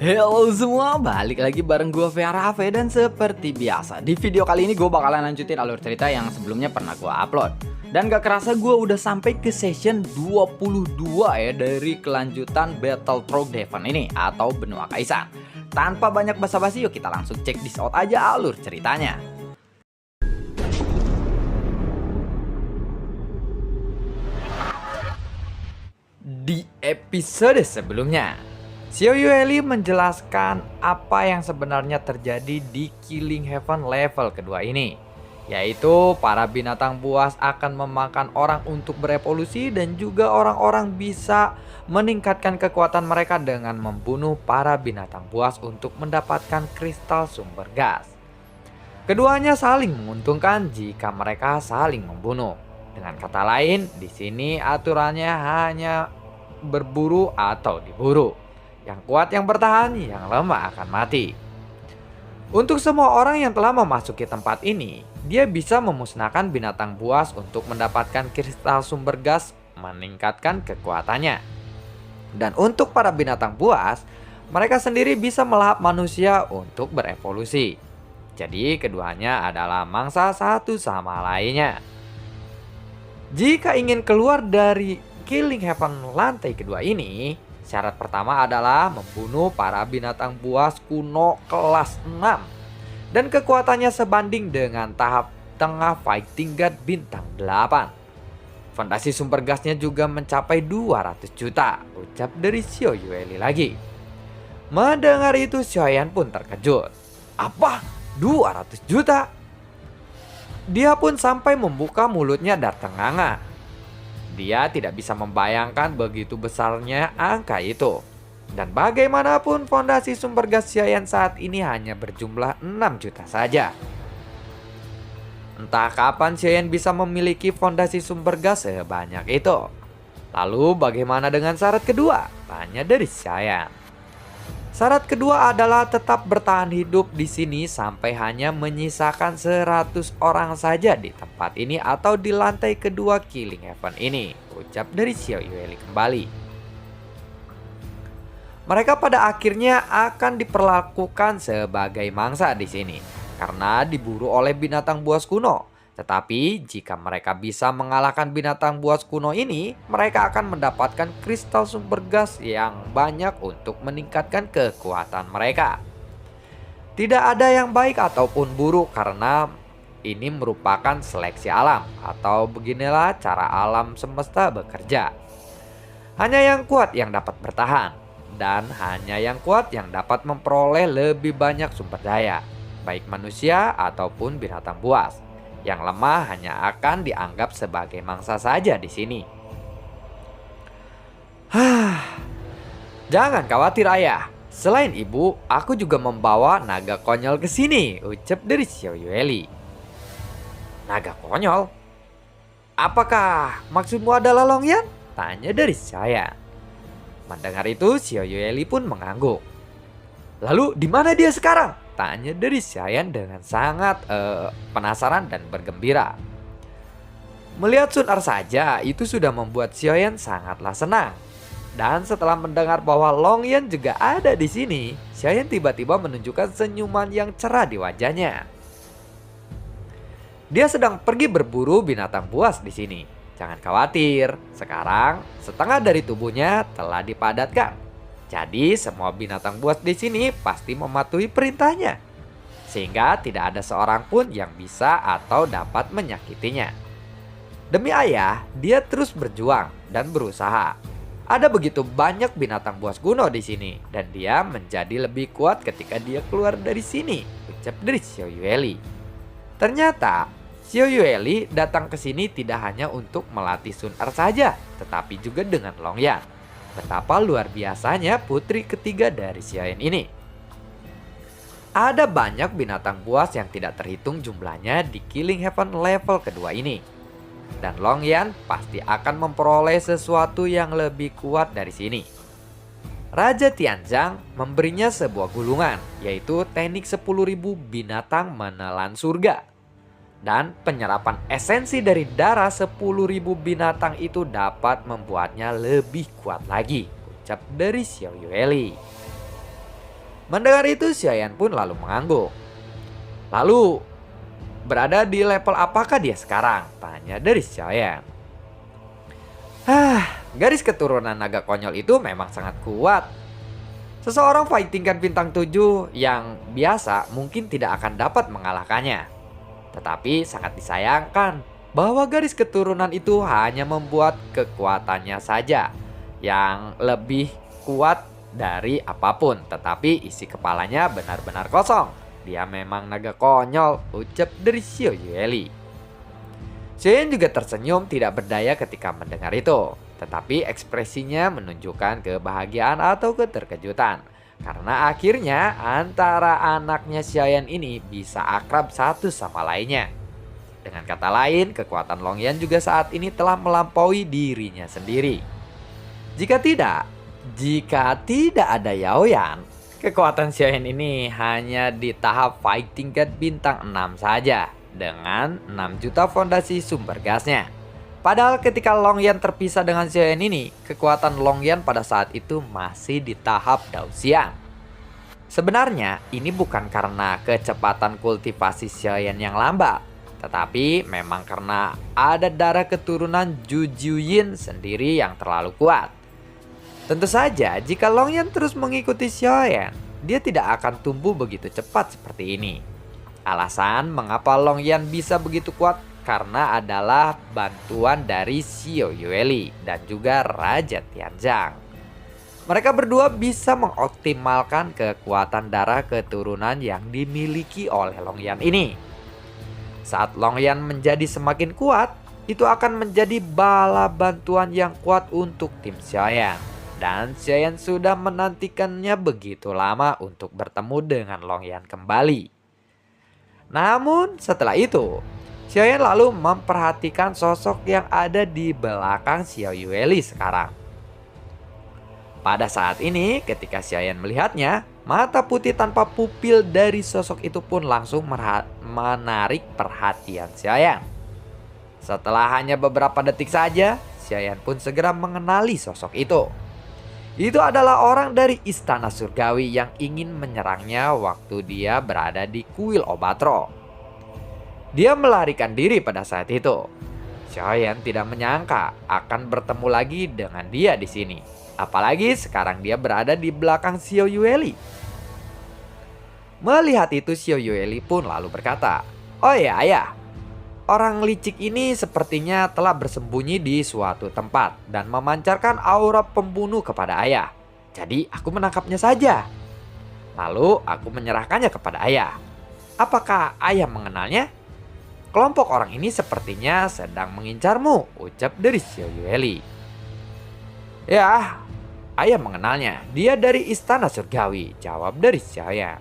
Halo semua, balik lagi bareng gue Verave dan seperti biasa di video kali ini gue bakalan lanjutin alur cerita yang sebelumnya pernah gue upload. Dan gak kerasa gue udah sampai ke session 22 ya dari kelanjutan Battle Through Devon ini atau Benua Kaisar. Tanpa banyak basa-basi yuk kita langsung cek this out aja alur ceritanya. Di episode sebelumnya, Xiao Yueli menjelaskan apa yang sebenarnya terjadi di Killing Heaven level kedua ini, yaitu para binatang buas akan memakan orang untuk berevolusi dan juga orang-orang bisa meningkatkan kekuatan mereka dengan membunuh para binatang buas untuk mendapatkan kristal sumber gas. Keduanya saling menguntungkan jika mereka saling membunuh. Dengan kata lain, di sini aturannya hanya berburu atau diburu. Yang kuat yang bertahan, yang lemah akan mati. Untuk semua orang yang telah memasuki tempat ini, dia bisa memusnahkan binatang buas untuk mendapatkan kristal sumber gas, meningkatkan kekuatannya. Dan untuk para binatang buas, mereka sendiri bisa melahap manusia untuk berevolusi. Jadi keduanya adalah mangsa satu sama lainnya. Jika ingin keluar dari Killing Heaven lantai kedua ini, syarat pertama adalah membunuh para binatang buas kuno kelas 6 dan kekuatannya sebanding dengan tahap tengah Fighting God bintang 8. Fondasi sumber gasnya juga mencapai 200 juta, ucap dari Xiao Yueli lagi. Mendengar itu Xiaoyan pun terkejut. Apa? 200 juta? Dia pun sampai membuka mulutnya dan ternganga. Dia tidak bisa membayangkan begitu besarnya angka itu. Dan bagaimanapun fondasi sumber gas Xiaoyan saat ini hanya berjumlah 6 juta saja. Entah kapan Xiaoyan bisa memiliki fondasi sumber gas sebanyak itu. Lalu bagaimana dengan syarat kedua? Tanya dari Xiaoyan. Syarat kedua adalah tetap bertahan hidup di sini sampai hanya menyisakan 100 orang saja di tempat ini atau di lantai kedua Killing Heaven ini, ucap dari Xiao Yueli kembali. Mereka pada akhirnya akan diperlakukan sebagai mangsa di sini karena diburu oleh binatang buas kuno. Tetapi jika mereka bisa mengalahkan binatang buas kuno ini, mereka akan mendapatkan kristal sumber gas yang banyak untuk meningkatkan kekuatan mereka. Tidak ada yang baik ataupun buruk karena ini merupakan seleksi alam, atau beginilah cara alam semesta bekerja. Hanya yang kuat yang dapat bertahan, dan hanya yang kuat yang dapat memperoleh lebih banyak sumber daya, baik manusia ataupun binatang buas. Yang lemah hanya akan dianggap sebagai mangsa saja di sini. Jangan khawatir ayah. Selain ibu, aku juga membawa naga konyol ke sini, ucap dari Xiao Yueli. Naga konyol? Apakah maksudmu adalah Longyan? Tanya dari saya. Mendengar itu, Xiao Yueli pun mengangguk. Lalu di mana dia sekarang? Tanya dari Xiaoyan dengan sangat penasaran dan bergembira. Melihat Sun Er saja itu sudah membuat Xiaoyan sangatlah senang. Dan setelah mendengar bahwa Longyan juga ada di sini, Xiaoyan tiba-tiba menunjukkan senyuman yang cerah di wajahnya. Dia sedang pergi berburu binatang buas di sini. Jangan khawatir, sekarang setengah dari tubuhnya telah dipadatkan. Jadi semua binatang buas di sini pasti mematuhi perintahnya. Sehingga tidak ada seorang pun yang bisa atau dapat menyakitinya. Demi ayah, dia terus berjuang dan berusaha. Ada begitu banyak binatang buas kuno di sini dan dia menjadi lebih kuat ketika dia keluar dari sini, ucap dari Xiao Yueli. Ternyata Xiao Yueli datang ke sini tidak hanya untuk melatih Sun Er saja, tetapi juga dengan Longyan. Betapa luar biasanya putri ketiga dari Xiaoyan ini. Ada banyak binatang buas yang tidak terhitung jumlahnya di Killing Heaven level kedua ini. Dan Longyan pasti akan memperoleh sesuatu yang lebih kuat dari sini. Raja Tianzhang memberinya sebuah gulungan, yaitu teknik 10.000 binatang menelan surga. Dan penyerapan esensi dari darah 10.000 binatang itu dapat membuatnya lebih kuat lagi, ucap dari Xiao Yueli. Mendengar itu, Xiaoyan pun lalu mengangguk. Lalu, berada di level apakah dia sekarang? Tanya dari Xiaoyan. Garis keturunan naga konyol itu memang sangat kuat. Seseorang fighting kan bintang 7 yang biasa mungkin tidak akan dapat mengalahkannya. Tetapi sangat disayangkan bahwa garis keturunan itu hanya membuat kekuatannya saja yang lebih kuat dari apapun. Tetapi isi kepalanya benar-benar kosong. Dia memang naga konyol, ucap dari Xiao Yueli. Xiaoyan juga tersenyum tidak berdaya ketika mendengar itu. Tetapi ekspresinya menunjukkan kebahagiaan atau keterkejutan. Karena akhirnya antara anaknya Xiaoyan ini bisa akrab satu sama lainnya. Dengan kata lain, kekuatan Longyan juga saat ini telah melampaui dirinya sendiri. Jika tidak ada Yaoyan, kekuatan Xiaoyan ini hanya di tahap fighting tingkat bintang 6 saja dengan 6 juta fondasi sumber gasnya. Padahal ketika Longyan terpisah dengan Xiaoyan ini, kekuatan Longyan pada saat itu masih di tahap Daoxian. Sebenarnya ini bukan karena kecepatan kultivasi Xiaoyan yang lambat, tetapi memang karena ada darah keturunan Jujuyin sendiri yang terlalu kuat. Tentu saja jika Longyan terus mengikuti Xiaoyan, dia tidak akan tumbuh begitu cepat seperti ini. Alasan mengapa Longyan bisa begitu kuat karena adalah bantuan dari Xiao Yueli dan juga Raja Tianzhang. Mereka berdua bisa mengoptimalkan kekuatan darah keturunan yang dimiliki oleh Longyan ini. Saat Longyan menjadi semakin kuat, itu akan menjadi bala bantuan yang kuat untuk tim Xiaoyan. Dan Xiaoyan sudah menantikannya begitu lama untuk bertemu dengan Longyan kembali. Namun setelah itu, Xiaoyan lalu memperhatikan sosok yang ada di belakang Xiao Yueli sekarang. Pada saat ini ketika Xiaoyan melihatnya, mata putih tanpa pupil dari sosok itu pun langsung menarik perhatian Xiaoyan. Setelah hanya beberapa detik saja, Xiaoyan pun segera mengenali sosok itu. Itu adalah orang dari Istana Surgawi yang ingin menyerangnya waktu dia berada di kuil Obatro. Dia melarikan diri pada saat itu. Xiaoyan tidak menyangka akan bertemu lagi dengan dia di sini. Apalagi sekarang dia berada di belakang Xiao Yueli. Melihat itu, Xiao Yueli pun lalu berkata, "Oh ya ayah, orang licik ini sepertinya telah bersembunyi di suatu tempat dan memancarkan aura pembunuh kepada ayah. Jadi aku menangkapnya saja. Lalu aku menyerahkannya kepada ayah. Apakah ayah mengenalnya? Kelompok orang ini sepertinya sedang mengincarmu," ucap dari Xiao Yueli. "Ya, ayah mengenalnya. Dia dari Istana Surgawi," jawab dari Xiaoyan.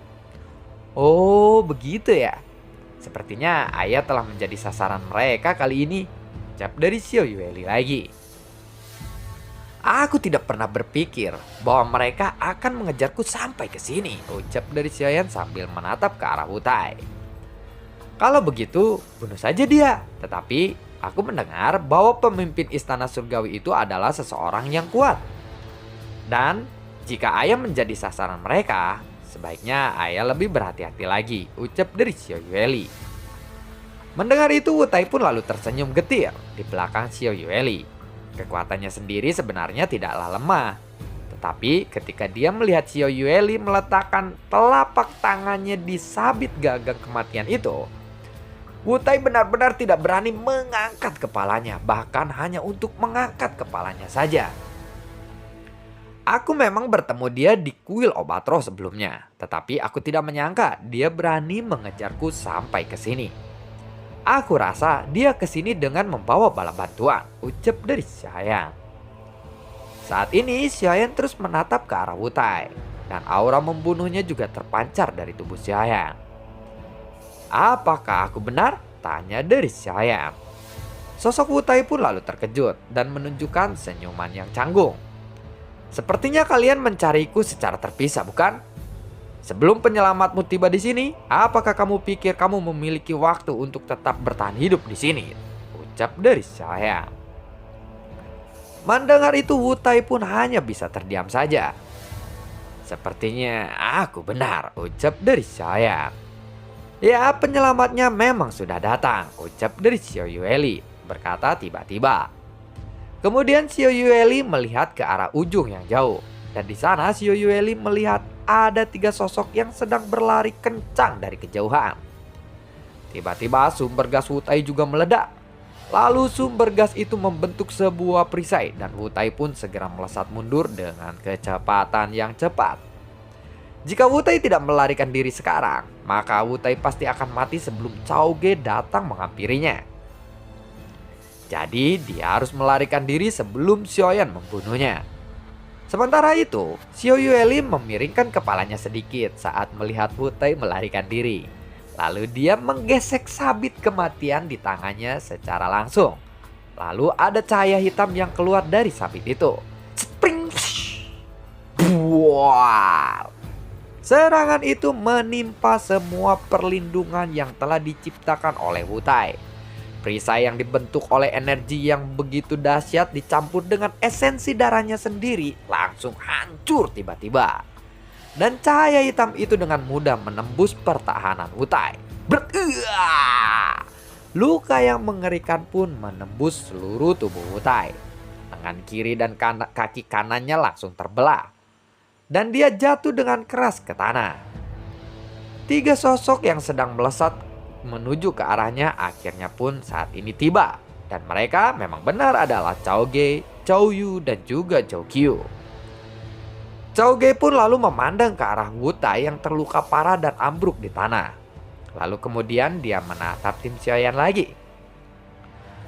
"Oh, begitu ya. Sepertinya ayah telah menjadi sasaran mereka kali ini," ucap dari Xiao Yueli lagi. "Aku tidak pernah berpikir bahwa mereka akan mengejarku sampai ke sini," ucap dari Xiaoyan sambil menatap ke arah Wutai. "Kalau begitu, bunuh saja dia. Tetapi aku mendengar bahwa pemimpin Istana Surgawi itu adalah seseorang yang kuat. Dan jika ayah menjadi sasaran mereka, sebaiknya ayah lebih berhati-hati lagi," ucap dari Xiao Yueli. Mendengar itu, Wutai pun lalu tersenyum getir di belakang Xiao Yueli. Kekuatannya sendiri sebenarnya tidaklah lemah. Tetapi ketika dia melihat Xiao Yueli meletakkan telapak tangannya di sabit gagang kematian itu, Wutai benar-benar tidak berani mengangkat kepalanya, bahkan hanya untuk mengangkat kepalanya saja. "Aku memang bertemu dia di kuil Obatro sebelumnya, tetapi aku tidak menyangka dia berani mengejarku sampai ke sini. Aku rasa dia ke sini dengan membawa bala bantuan," ucap dari Xiaoyan. Saat ini Xiaoyan terus menatap ke arah Wutai, dan aura membunuhnya juga terpancar dari tubuh Xiaoyan. "Apakah aku benar?" tanya dari Xiaoyan. Sosok Wutai pun lalu terkejut dan menunjukkan senyuman yang canggung. "Sepertinya kalian mencariku secara terpisah, bukan? Sebelum penyelamatmu tiba di sini, apakah kamu pikir kamu memiliki waktu untuk tetap bertahan hidup di sini?" ucap dari Xiaoyan. Mendengar itu, Wutai pun hanya bisa terdiam saja. Sepertinya aku benar, ucap dari Xiaoyan. Ya, penyelamatnya memang sudah datang, ucap dari Xiao Yueli, berkata tiba-tiba. Kemudian Xiao Yueli melihat ke arah ujung yang jauh. Dan di sana Xiao Yueli melihat ada 3 sosok yang sedang berlari kencang dari kejauhan. Tiba-tiba sumber gas Wutai juga meledak. Lalu sumber gas itu membentuk sebuah perisai dan Wutai pun segera melesat mundur dengan kecepatan yang cepat. Jika Wutai tidak melarikan diri sekarang, maka Wutai pasti akan mati sebelum Cao Ge datang menghampirinya. Jadi dia harus melarikan diri sebelum Xiaoyan membunuhnya. Sementara itu, Xiao Yueli memiringkan kepalanya sedikit saat melihat Wutai melarikan diri. Lalu dia menggesek sabit kematian di tangannya secara langsung. Lalu ada cahaya hitam yang keluar dari sabit itu. Spring! Wow! Serangan itu menimpa semua perlindungan yang telah diciptakan oleh Wutai. Perisai yang dibentuk oleh energi yang begitu dahsyat dicampur dengan esensi darahnya sendiri langsung hancur tiba-tiba. Dan cahaya hitam itu dengan mudah menembus pertahanan Wutai. Luka yang mengerikan pun menembus seluruh tubuh Wutai. Tangan kiri dan kaki kanannya langsung terbelah. Dan dia jatuh dengan keras ke tanah. 3 sosok yang sedang melesat menuju ke arahnya akhirnya pun saat ini tiba. Dan mereka memang benar adalah Cao Ge, Cao Yu, dan juga Zhou Qiu. Cao Ge pun lalu memandang ke arah Wutai yang terluka parah dan ambruk di tanah. Lalu kemudian dia menatap tim Xiaoyan lagi.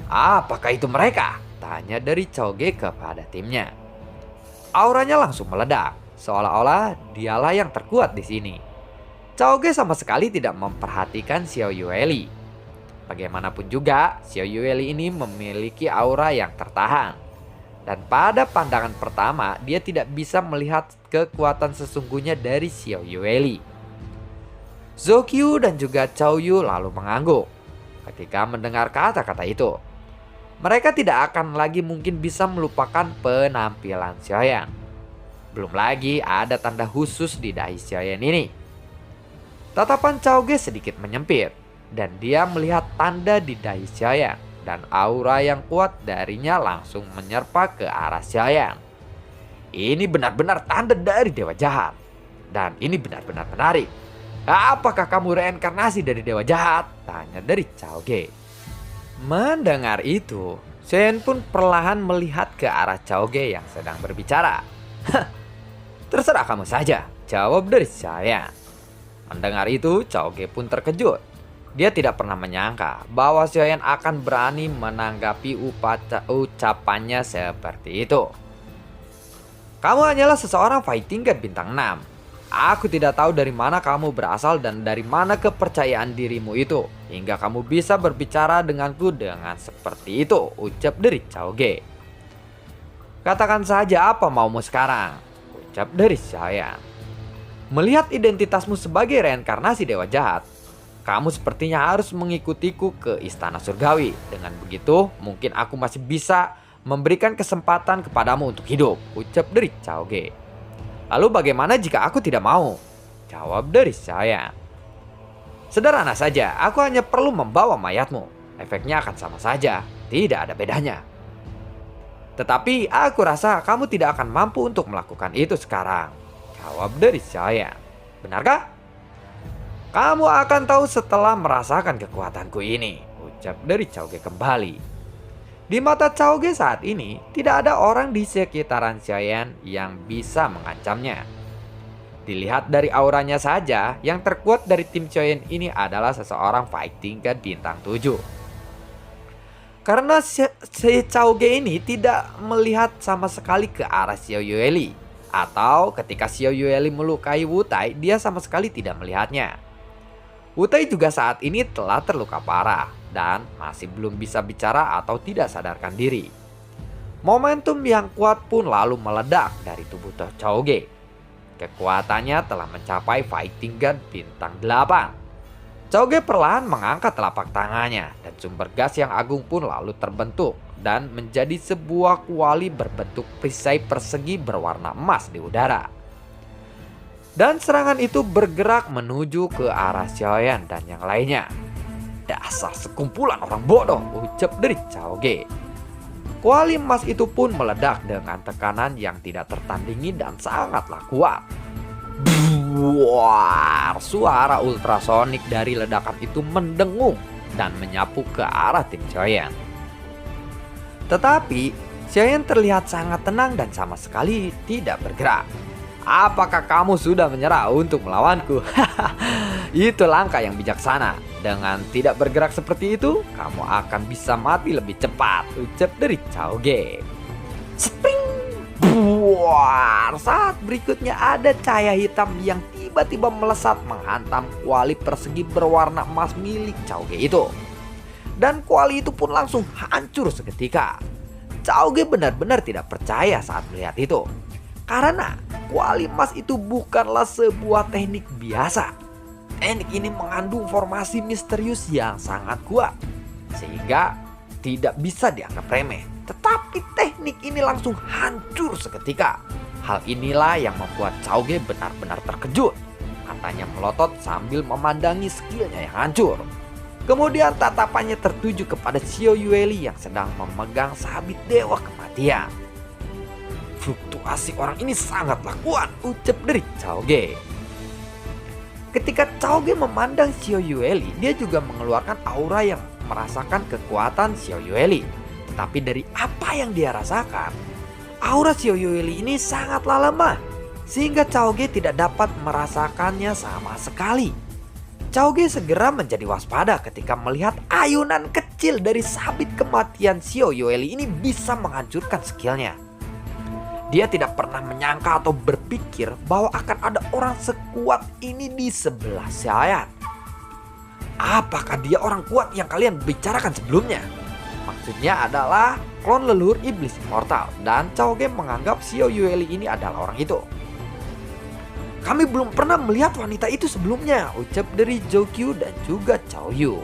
Apakah itu mereka? Tanya dari Cao Ge kepada timnya. Auranya langsung meledak. Seolah-olah dialah yang terkuat di sini. Cao Ge sama sekali tidak memperhatikan Xiao Yueli. Bagaimanapun juga, Xiao Yueli ini memiliki aura yang tertahan. Dan pada pandangan pertama, dia tidak bisa melihat kekuatan sesungguhnya dari Xiao Yueli. Zhou Qiu dan juga Cao Yu lalu mengangguk ketika mendengar kata-kata itu. Mereka tidak akan lagi mungkin bisa melupakan penampilan Xiaoyan. Belum lagi ada tanda khusus di dahi Xiaoyan ini. Tatapan Cao Ge sedikit menyempit dan dia melihat tanda di dahi Xiaoyan dan aura yang kuat darinya langsung menyerpa ke arah Xiaoyan. Ini benar-benar tanda dari dewa jahat dan ini benar-benar menarik. Apakah kamu reinkarnasi dari dewa jahat? Tanya dari Cao Ge. Mendengar itu, Xiaoyan pun perlahan melihat ke arah Cao Ge yang sedang berbicara. Terserah kamu saja, jawab dari Xiaoyan. Mendengar itu, Cao Ge pun terkejut. Dia tidak pernah menyangka bahwa Xiaoyan akan berani menanggapi ucapannya seperti itu. Kamu hanyalah seseorang fighting god bintang 6. Aku tidak tahu dari mana kamu berasal dan dari mana kepercayaan dirimu itu, hingga kamu bisa berbicara denganku dengan seperti itu, ucap dari Cao Ge. Katakan saja apa maumu sekarang, ucap dari Xiaoyan. Melihat identitasmu sebagai reinkarnasi dewa jahat, kamu sepertinya harus mengikutiku ke istana surgawi. Dengan begitu, mungkin aku masih bisa memberikan kesempatan kepadamu untuk hidup, ucap dari Cao Ge. Lalu bagaimana jika aku tidak mau? Jawab dari Xiaoyan. Sederhana saja, aku hanya perlu membawa mayatmu. Efeknya akan sama saja, tidak ada bedanya. Tetapi aku rasa kamu tidak akan mampu untuk melakukan itu sekarang. Jawab dari Xiaoyan. Benarkah? Kamu akan tahu setelah merasakan kekuatanku ini, ucap dari Cao Ge kembali. Di mata Cao Ge saat ini, tidak ada orang di sekitaran Xiaoyan yang bisa mengancamnya. Dilihat dari auranya saja, yang terkuat dari tim Xiaoyan ini adalah seseorang fighting god bintang 7. Karena si Cao Ge ini tidak melihat sama sekali ke arah Xiao Yueli. Atau ketika Xiao Yueli melukai Wutai, dia sama sekali tidak melihatnya. Wutai juga saat ini telah terluka parah dan masih belum bisa bicara atau tidak sadarkan diri. Momentum yang kuat pun lalu meledak dari tubuh Cao Ge. Kekuatannya telah mencapai fighting god bintang 8. Cao Ge perlahan mengangkat telapak tangannya dan sumber gas yang agung pun lalu terbentuk dan menjadi sebuah kuali berbentuk perisai persegi berwarna emas di udara. Dan serangan itu bergerak menuju ke arah Xiaoyan dan yang lainnya. Dasar sekumpulan orang bodoh, ucap dari Cao Ge. Kuali emas itu pun meledak dengan tekanan yang tidak tertandingi dan sangatlah kuat. Buar, suara ultrasonik dari ledakan itu mendengung dan menyapu ke arah tim Xiaoyan. Tetapi Xiaoyan terlihat sangat tenang dan sama sekali tidak bergerak. Apakah kamu sudah menyerah untuk melawanku? Itu langkah yang bijaksana. Dengan tidak bergerak seperti itu, kamu akan bisa mati lebih cepat, ucap dari Cao Ge. Spring! Buar! Saat berikutnya ada cahaya hitam yang tiba-tiba melesat menghantam kuali persegi berwarna emas milik Cao Ge itu. Dan kuali itu pun langsung hancur seketika. Cao Ge benar-benar tidak percaya saat melihat itu. Karena kuali emas itu bukanlah sebuah teknik biasa. Teknik ini mengandung formasi misterius yang sangat kuat, sehingga tidak bisa dianggap remeh. Tetapi teknik ini langsung hancur seketika. Hal inilah yang membuat Cao Ge benar-benar terkejut. Matanya melotot sambil memandangi skillnya yang hancur. Kemudian tatapannya tertuju kepada Xiao Yueli yang sedang memegang sabit dewa kematian. Fluktuasi orang ini sangatlah kuat, ucap dari Cao Ge. Ketika Cao Ge memandang Xiao Yueli, dia juga mengeluarkan aura yang merasakan kekuatan Xiao Yueli. Tetapi dari apa yang dia rasakan, aura Xiao Yueli ini sangatlah lemah, sehingga Cao Ge tidak dapat merasakannya sama sekali. Cao Ge segera menjadi waspada ketika melihat ayunan kecil dari sabit kematian Xiao Yueli ini bisa menghancurkan skillnya. Dia tidak pernah menyangka atau berpikir bahwa akan ada orang sekuat ini di sebelah Xiaoyan. Apakah dia orang kuat yang kalian bicarakan sebelumnya? Maksudnya adalah klon leluhur iblis immortal, dan Cao Ge menganggap Xiao Yueli ini adalah orang itu. Kami belum pernah melihat wanita itu sebelumnya, ucap dari Zhou Qiu dan juga Cao Yu.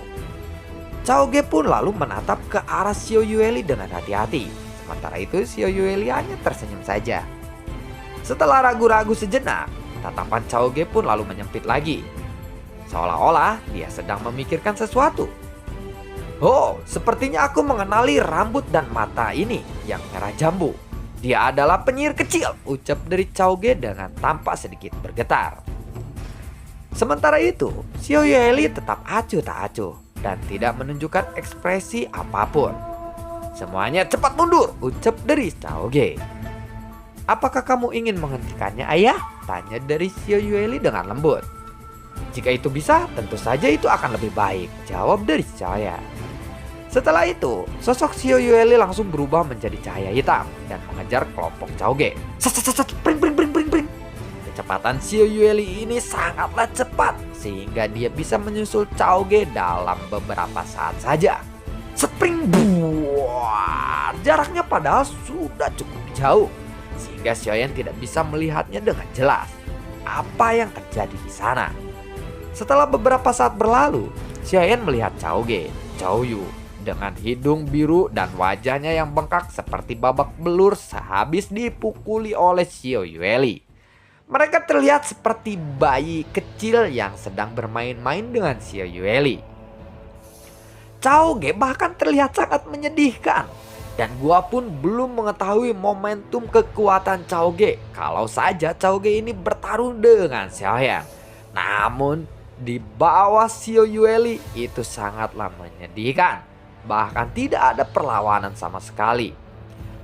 Cao Ge pun lalu menatap ke arah Xiao Yueli dengan hati-hati. Sementara itu Xiao Yueli hanya tersenyum saja. Setelah ragu-ragu sejenak, tatapan Cao Ge pun lalu menyempit lagi. Seolah-olah dia sedang memikirkan sesuatu. Oh, sepertinya aku mengenali rambut dan mata ini yang merah jambu. Dia adalah penyihir kecil, ucap dari Cao Ge dengan tampak sedikit bergetar. Sementara itu, Xiao Yueli tetap acuh tak acuh dan tidak menunjukkan ekspresi apapun. Semuanya cepat mundur, ucap dari Cao Ge. Apakah kamu ingin menghentikannya, ayah? Tanya dari Xiao Yueli dengan lembut. Jika itu bisa, tentu saja itu akan lebih baik, jawab dari Xiaoyan. Setelah itu, sosok Xiao Yueli langsung berubah menjadi cahaya hitam dan mengejar kelompok Cao Ge. Pring, pring, pring, pring, pring. Kecepatan Xiao Yueli ini sangatlah cepat, sehingga dia bisa menyusul Cao Ge dalam beberapa saat saja. Spring buar, jaraknya padahal sudah cukup jauh, sehingga Xiaoyan tidak bisa melihatnya dengan jelas apa yang terjadi di sana. Setelah beberapa saat berlalu, Xiaoyan melihat Cao Ge, Cao Yu dengan hidung biru dan wajahnya yang bengkak seperti babak belur sehabis dipukuli oleh Xiao Yueli. Mereka terlihat seperti bayi kecil yang sedang bermain-main dengan Xiao Yueli. Cao Ge bahkan terlihat sangat menyedihkan. Dan gua pun belum mengetahui momentum kekuatan Cao Ge kalau saja Cao Ge ini bertarung dengan Xiaoyan. Namun di bawah Xiao Yueli itu sangatlah menyedihkan. Bahkan tidak ada perlawanan sama sekali.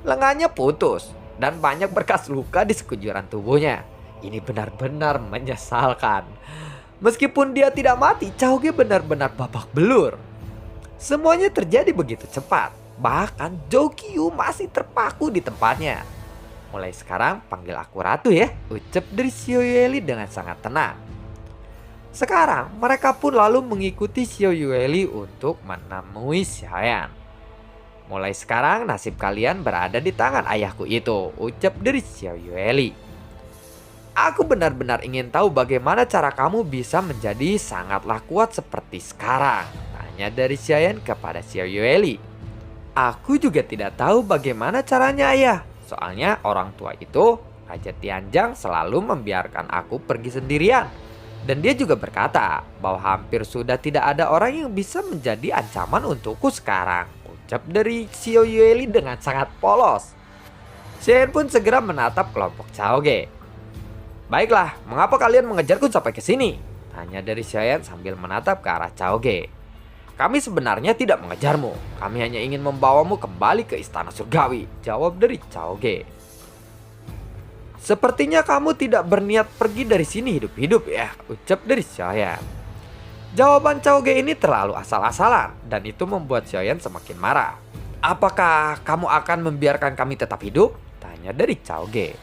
Lengannya putus dan banyak bekas luka di sekujur tubuhnya. Ini benar-benar menyesalkan. Meskipun dia tidak mati, Cao Ge benar-benar babak belur. Semuanya terjadi begitu cepat. Bahkan Zhou Qiu masih terpaku di tempatnya. Mulai sekarang panggil aku ratu ya, ucap dari Xiao Yueli dengan sangat tenang. Sekarang mereka pun lalu mengikuti Xiao Yueli untuk menemui Xiaoyan. Mulai sekarang nasib kalian berada di tangan ayahku itu, ucap dari Xiao Yueli. Aku benar-benar ingin tahu bagaimana cara kamu bisa menjadi sangatlah kuat seperti sekarang, tanya dari Xiaoyan kepada Xiao Yueli. Aku juga tidak tahu bagaimana caranya ayah. Soalnya orang tua itu Raja Tianjang selalu membiarkan aku pergi sendirian. Dan dia juga berkata bahwa hampir sudah tidak ada orang yang bisa menjadi ancaman untukku sekarang. Ucap dari Xiao Yueli dengan sangat polos. Xian pun segera menatap kelompok Chaoge. Baiklah, mengapa kalian mengejarku sampai ke sini? Tanya dari Xian sambil menatap ke arah Chaoge. Kami sebenarnya tidak mengejarmu. Kami hanya ingin membawamu kembali ke istana surgawi. Jawab dari Chaoge. Sepertinya kamu tidak berniat pergi dari sini hidup-hidup ya. Ucap dari Xian. Jawaban Chaoge ini terlalu asal-asalan. Dan itu membuat Xian semakin marah. Apakah kamu akan membiarkan kami tetap hidup? Tanya dari Chaoge.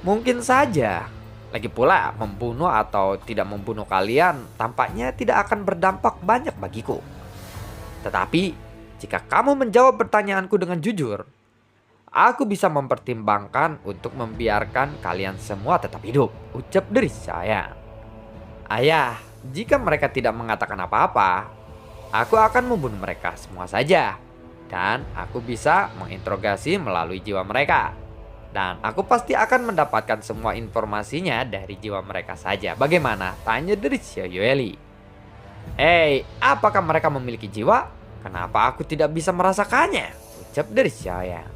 Mungkin saja. Lagi pula, membunuh atau tidak membunuh kalian tampaknya tidak akan berdampak banyak bagiku. Tetapi, jika kamu menjawab pertanyaanku dengan jujur, aku bisa mempertimbangkan untuk membiarkan kalian semua tetap hidup. Ucap dari saya. Ayah, jika mereka tidak mengatakan apa-apa, aku akan membunuh mereka semua saja. Dan aku bisa menginterogasi melalui jiwa mereka. Dan aku pasti akan mendapatkan semua informasinya dari jiwa mereka saja. Bagaimana? Tanya dari Xiao Yueli. Hei, apakah mereka memiliki jiwa? Kenapa aku tidak bisa merasakannya? Ucap dari Xiao.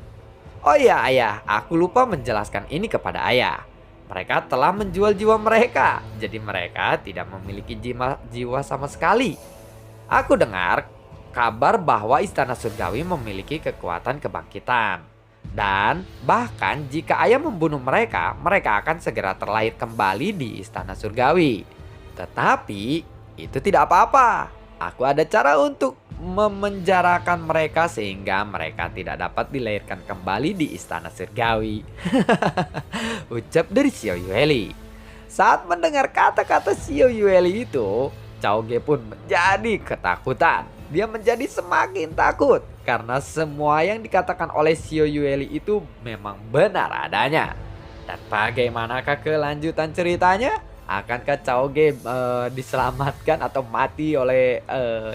Oh iya ayah, aku lupa menjelaskan ini kepada ayah. Mereka telah menjual jiwa mereka. Jadi mereka tidak memiliki jiwa sama sekali. Aku dengar kabar bahwa istana surgawi memiliki kekuatan kebangkitan. Dan bahkan jika ayah membunuh mereka, mereka akan segera terlahir kembali di istana surgawi. Tetapi itu tidak apa-apa. Aku ada cara untuk memenjarakan mereka sehingga mereka tidak dapat dilahirkan kembali di istana surgawi. Ucap dari Xiao Yueli. Saat mendengar kata-kata Xiao Yueli itu, Chaoge pun menjadi ketakutan. Dia menjadi semakin takut karena semua yang dikatakan oleh Xiao Yueli itu memang benar adanya. Dan bagaimanakah kelanjutan ceritanya? Akankah Chaoge diselamatkan atau mati oleh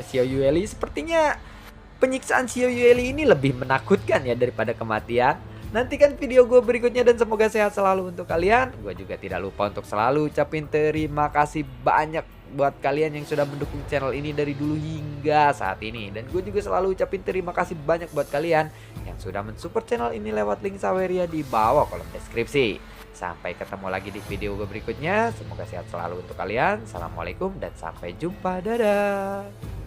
Xiao Yueli? Sepertinya penyiksaan Xiao Yueli ini lebih menakutkan ya daripada kematian. Nantikan video gue berikutnya dan semoga sehat selalu untuk kalian. Gue juga tidak lupa untuk selalu ucapin terima kasih banyak buat kalian yang sudah mendukung channel ini dari dulu hingga saat ini. Dan gue juga selalu ucapin terima kasih banyak buat kalian yang sudah mensupport channel ini lewat link Saweria di bawah kolom deskripsi. Sampai ketemu lagi di video gue berikutnya. Semoga sehat selalu untuk kalian. Assalamualaikum dan sampai jumpa. Dadah.